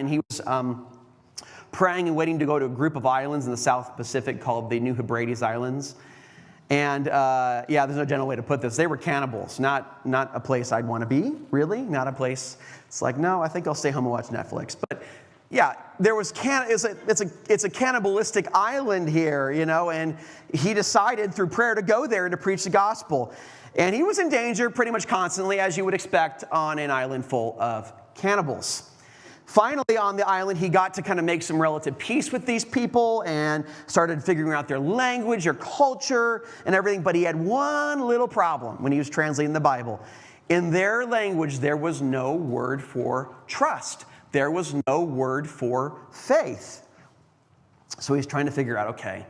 and he was praying and waiting to go to a group of islands in the South Pacific called the New Hebrides Islands. And yeah, there's no general way to put this. They were cannibals, not a place I'd want to be, really. Not a place. It's like, no, I think I'll stay home and watch Netflix. But yeah, there was it's a cannibalistic island here, you know, and he decided through prayer to go there and to preach the gospel. And he was in danger pretty much constantly, as you would expect on an island full of cannibals. Finally, on the island, he got to kind of make some relative peace with these people and started figuring out their language, their culture, and everything. But he had one little problem when he was translating the Bible. In their language, there was no word for trust. There was no word for faith. So he's trying to figure out, okay,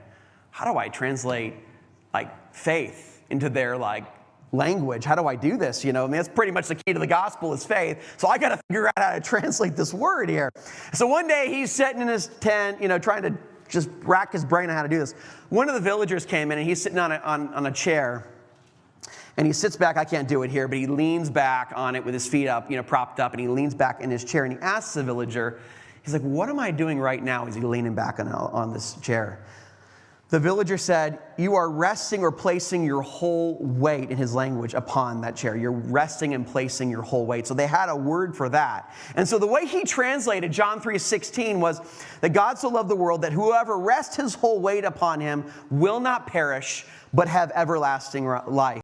how do I translate like faith into their language? How do I do this? You know, I mean, that's pretty much the key to the gospel is faith. So I got to figure out how to translate this word here. So one day he's sitting in his tent, you know, trying to just rack his brain on how to do this. One of the villagers came in and he's sitting on a chair. And he sits back, I can't do it here, but he leans back on it with his feet up, you know, propped up, and he leans back in his chair and he asks the villager, he's like, what am I doing right now? Is he leaning back on this chair? The villager said, you are resting or placing your whole weight, in his language, upon that chair. You're resting and placing your whole weight. So they had a word for that. And so the way he translated John 3:16 was that God so loved the world that whoever rests his whole weight upon him will not perish, but have everlasting life.